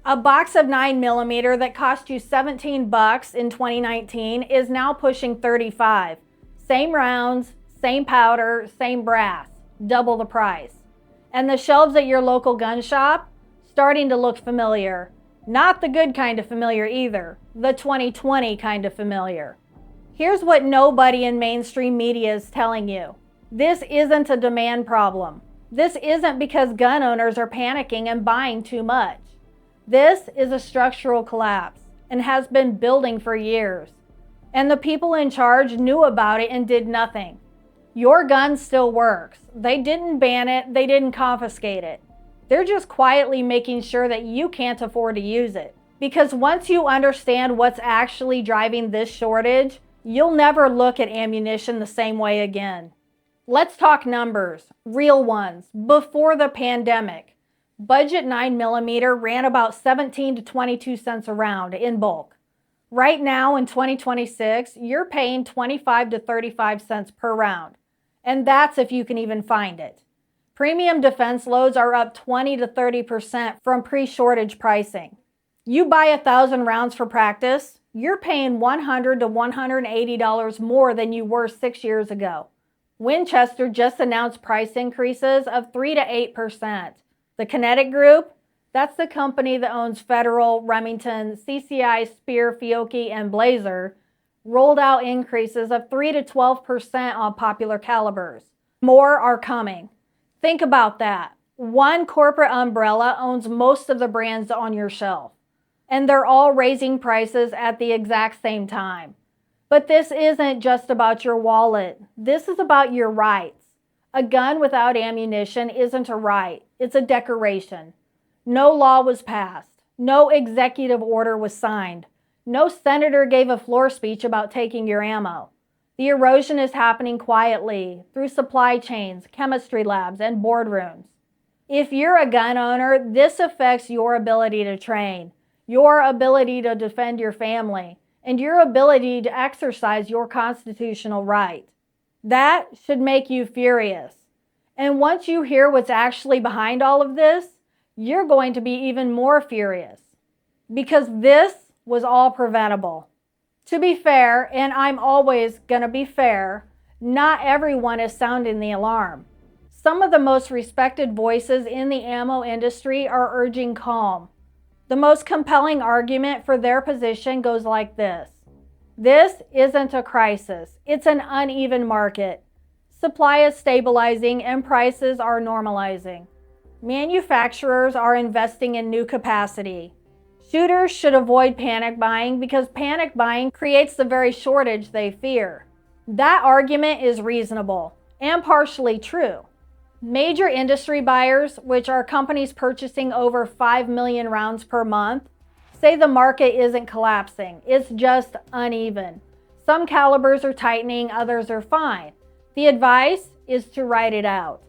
A box of 9mm that cost you $17 in 2019 is now pushing $35. Same rounds, same powder, same brass, double the price. And the shelves at your local gun shop, starting to look familiar. Not the good kind of familiar either, the 2020 kind of familiar. Here's what nobody in mainstream media is telling you. This isn't a demand problem. This isn't because gun owners are panicking and buying too much. This is a structural collapse and has been building for years. And the people in charge knew about it and did nothing. Your gun still works. They didn't ban it, they didn't confiscate it. They're just quietly making sure that you can't afford to use it. Because once you understand what's actually driving this shortage, you'll never look at ammunition the same way again. Let's talk numbers, real ones, before the pandemic. Budget 9mm ran about 17 to 22 cents a round in bulk. Right now in 2026, you're paying 25 to 35 cents per round. And that's if you can even find it. Premium defense loads are up 20 to 30% from pre-shortage pricing. You buy 1,000 rounds for practice, you're paying $100 to $180 more than you were 6 years ago. Winchester just announced price increases of 3 to 8%. The Kinetic Group, that's the company that owns Federal, Remington, CCI, Speer, Fiocchi, and Blazer, rolled out increases of 3 to 12% on popular calibers. More are coming. Think about that. One corporate umbrella owns most of the brands on your shelf, and they're all raising prices at the exact same time. But this isn't just about your wallet. This is about your rights. A gun without ammunition isn't a right, it's a decoration. No law was passed. No executive order was signed. No senator gave a floor speech about taking your ammo. The erosion is happening quietly through supply chains, chemistry labs, and boardrooms. If you're a gun owner, this affects your ability to train, your ability to defend your family, and your ability to exercise your constitutional right. That should make you furious. And once you hear what's actually behind all of this, you're going to be even more furious. Because this was all preventable. To be fair, and I'm always gonna be fair, not everyone is sounding the alarm. Some of the most respected voices in the ammo industry are urging calm. The most compelling argument for their position goes like this. This isn't a crisis, it's an uneven market. Supply is stabilizing and prices are normalizing. Manufacturers are investing in new capacity. Shooters should avoid panic buying because panic buying creates the very shortage they fear. That argument is reasonable and partially true. Major industry buyers, which are companies purchasing over 5 million rounds per month, say the market isn't collapsing, it's just uneven. Some calibers are tightening, others are fine. The advice is to ride it out.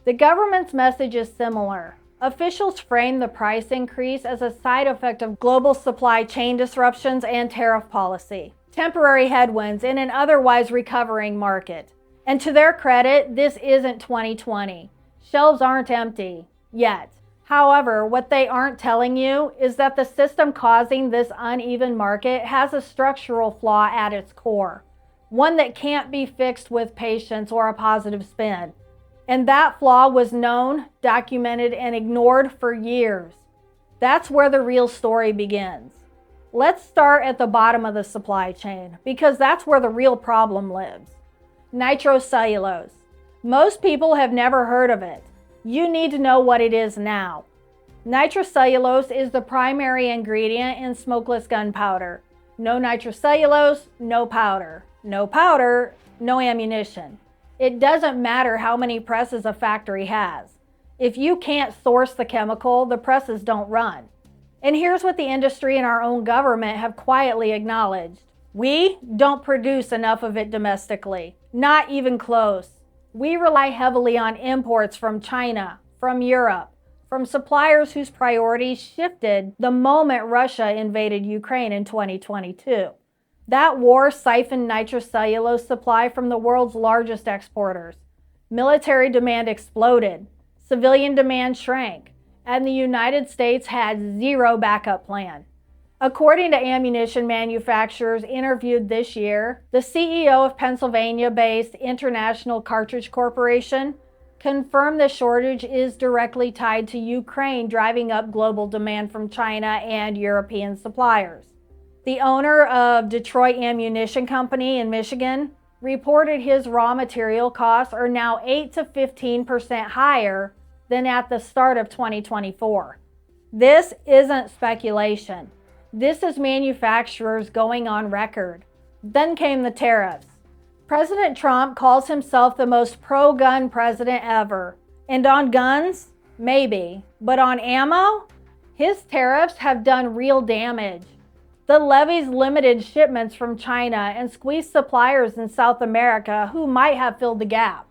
The government's message is similar. Officials frame the price increase as a side effect of global supply chain disruptions and tariff policy, temporary headwinds in an otherwise recovering market. And to their credit, this isn't 2020. Shelves aren't empty, yet. However, what they aren't telling you is that the system causing this uneven market has a structural flaw at its core, one that can't be fixed with patience or a positive spin. And that flaw was known, documented, and ignored for years. That's where the real story begins. Let's start at the bottom of the supply chain, because that's where the real problem lives. Nitrocellulose. Most people have never heard of it. You need to know what it is now. Nitrocellulose is the primary ingredient in smokeless gunpowder. No nitrocellulose, no powder. No powder, no ammunition. It doesn't matter how many presses a factory has. If you can't source the chemical, the presses don't run. And here's what the industry and our own government have quietly acknowledged. We don't produce enough of it domestically, not even close. We rely heavily on imports from China, from Europe, from suppliers whose priorities shifted the moment Russia invaded Ukraine in 2022. That war siphoned nitrocellulose supply from the world's largest exporters. Military demand exploded, civilian demand shrank, and the United States had zero backup plan. According to ammunition manufacturers interviewed this year, the CEO of Pennsylvania-based International Cartridge Corporation confirmed the shortage is directly tied to Ukraine driving up global demand from China and European suppliers. The owner of Detroit Ammunition Company in Michigan reported his raw material costs are now 8 to 15% higher than at the start of 2024. This isn't speculation. This is manufacturers going on record. Then came the tariffs. President Trump calls himself the most pro-gun president ever. And on guns, maybe. But on ammo, his tariffs have done real damage. The levies limited shipments from China and squeezed suppliers in South America who might have filled the gap.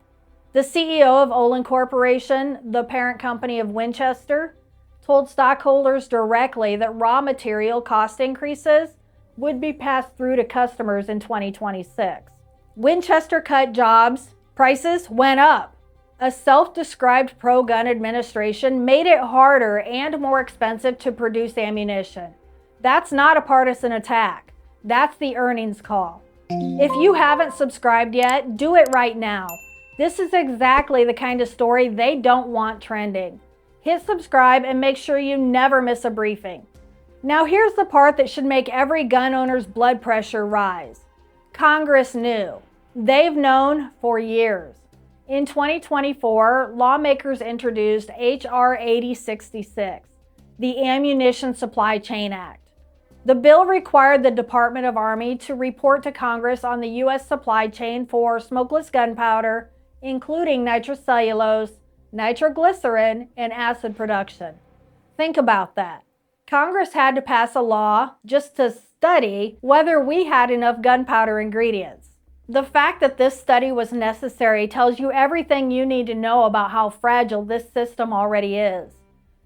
The CEO of Olin Corporation, the parent company of Winchester, told stockholders directly that raw material cost increases would be passed through to customers in 2026. Winchester cut jobs, prices went up. A self-described pro-gun administration made it harder and more expensive to produce ammunition. That's not a partisan attack. That's the earnings call. If you haven't subscribed yet, do it right now. This is exactly the kind of story they don't want trending. Hit subscribe and make sure you never miss a briefing. Now here's the part that should make every gun owner's blood pressure rise. Congress knew. They've known for years. In 2024, lawmakers introduced H.R. 8066, the Ammunition Supply Chain Act. The bill required the Department of Army to report to Congress on the U.S. supply chain for smokeless gunpowder, including nitrocellulose, nitroglycerin, and acid production. Think about that. Congress had to pass a law just to study whether we had enough gunpowder ingredients. The fact that this study was necessary tells you everything you need to know about how fragile this system already is.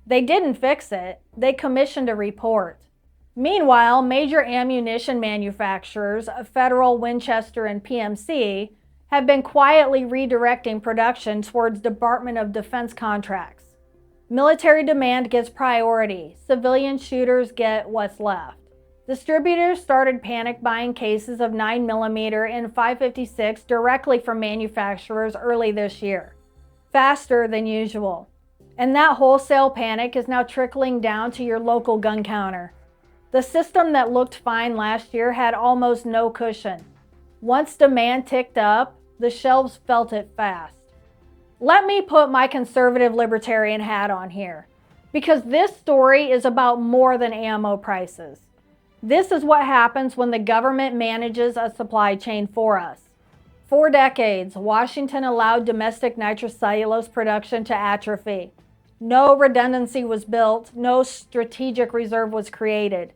They didn't fix it, they commissioned a report. Meanwhile, major ammunition manufacturers, Federal, Winchester, and PMC, have been quietly redirecting production towards Department of Defense contracts. Military demand gets priority, civilian shooters get what's left. Distributors started panic buying cases of 9mm and 5.56 directly from manufacturers early this year, faster than usual. And that wholesale panic is now trickling down to your local gun counter. The system that looked fine last year had almost no cushion. Once demand ticked up, the shelves felt it fast. Let me put my conservative libertarian hat on here, because this story is about more than ammo prices. This is what happens when the government manages a supply chain for us. For decades, Washington allowed domestic nitrocellulose production to atrophy. No redundancy was built, no strategic reserve was created.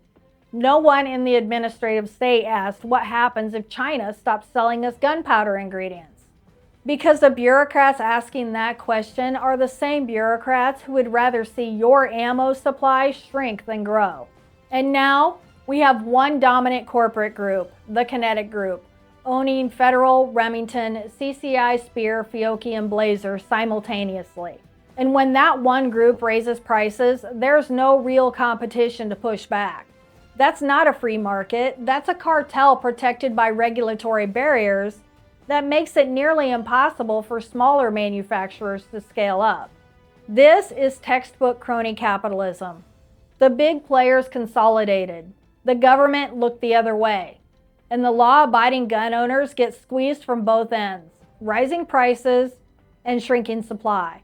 No one in the administrative state asked what happens if China stops selling us gunpowder ingredients. Because the bureaucrats asking that question are the same bureaucrats who would rather see your ammo supply shrink than grow. And now, we have one dominant corporate group, the Kinetic Group, owning Federal, Remington, CCI, Speer, Fiocchi, and Blazer simultaneously. And when that one group raises prices, there's no real competition to push back. That's not a free market, that's a cartel protected by regulatory barriers that makes it nearly impossible for smaller manufacturers to scale up. This is textbook crony capitalism. The big players consolidated. The government looked the other way, and the law-abiding gun owners get squeezed from both ends, rising prices and shrinking supply.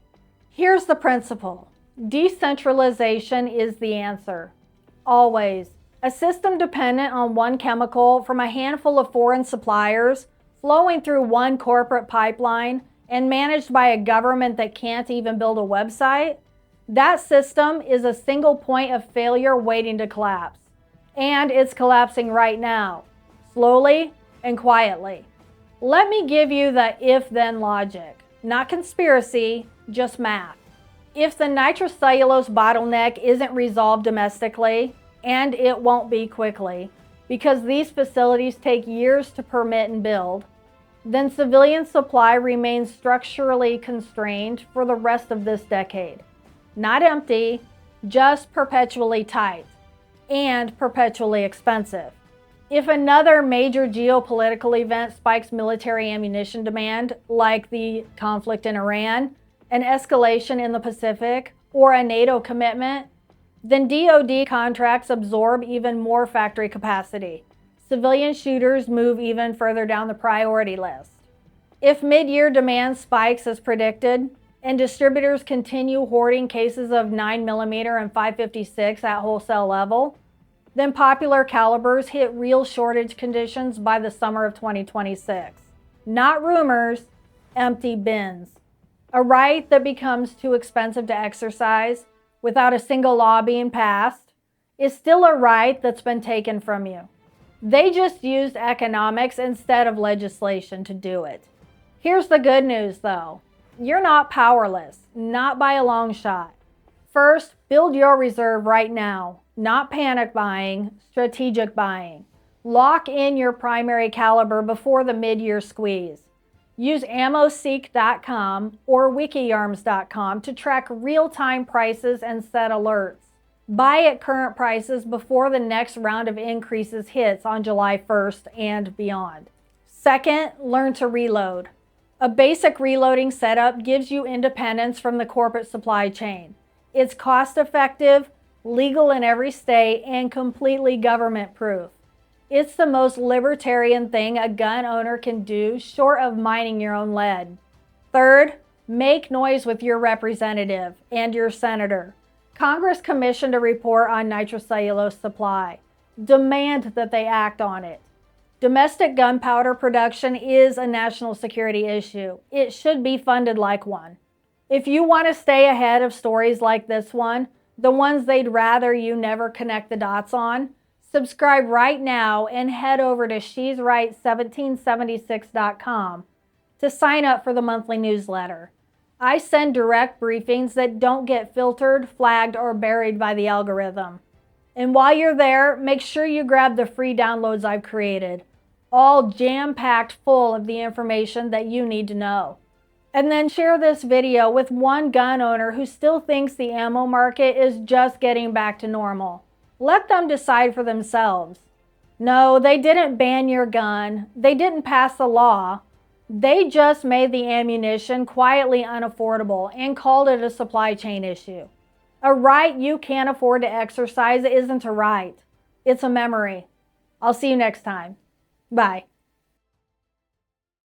Here's the principle. Decentralization is the answer. Always. A system dependent on one chemical from a handful of foreign suppliers flowing through one corporate pipeline and managed by a government that can't even build a website, that system is a single point of failure waiting to collapse. And it's collapsing right now, slowly and quietly. Let me give you the if-then logic, not conspiracy, just math. If the nitrocellulose bottleneck isn't resolved domestically, and it won't be quickly, because these facilities take years to permit and build, then civilian supply remains structurally constrained for the rest of this decade. not empty, just perpetually tight and perpetually expensive. If another major geopolitical event spikes military ammunition demand, like the conflict in Iran, an escalation in the Pacific, or a NATO commitment, then DoD contracts absorb even more factory capacity. Civilian shooters move even further down the priority list. If mid-year demand spikes as predicted, and distributors continue hoarding cases of 9mm and 5.56 at wholesale level, then popular calibers hit real shortage conditions by the summer of 2026. Not rumors, empty bins. A right that becomes too expensive to exercise without a single law being passed is still a right that's been taken from you. They just used economics instead of legislation to do it. Here's the good news though. You're not powerless, not by a long shot. First, build your reserve right now, not panic buying, strategic buying. Lock in your primary caliber before the mid-year squeeze. Use ammoseek.com or wikiarms.com to track real-time prices and set alerts. Buy at current prices before the next round of increases hits on July 1st and beyond. Second, learn to reload. A basic reloading setup gives you independence from the corporate supply chain. It's cost-effective, legal in every state, and completely government-proof. It's the most libertarian thing a gun owner can do short of mining your own lead. Third, make noise with your representative and your senator. Congress commissioned a report on nitrocellulose supply. Demand that they act on it. Domestic gunpowder production is a national security issue. It should be funded like one. If you want to stay ahead of stories like this one, the ones they'd rather you never connect the dots on, subscribe right now and head over to shesright1776.com to sign up for the monthly newsletter. I send direct briefings that don't get filtered, flagged, or buried by the algorithm. And while you're there, make sure you grab the free downloads I've created, all jam-packed full of the information that you need to know. And then share this video with one gun owner who still thinks the ammo market is just getting back to normal. Let them decide for themselves. No, they didn't ban your gun. They didn't pass a law. They just made the ammunition quietly unaffordable and called it a supply chain issue. A right you can't afford to exercise isn't a right. It's a memory. I'll see you next time. Bye.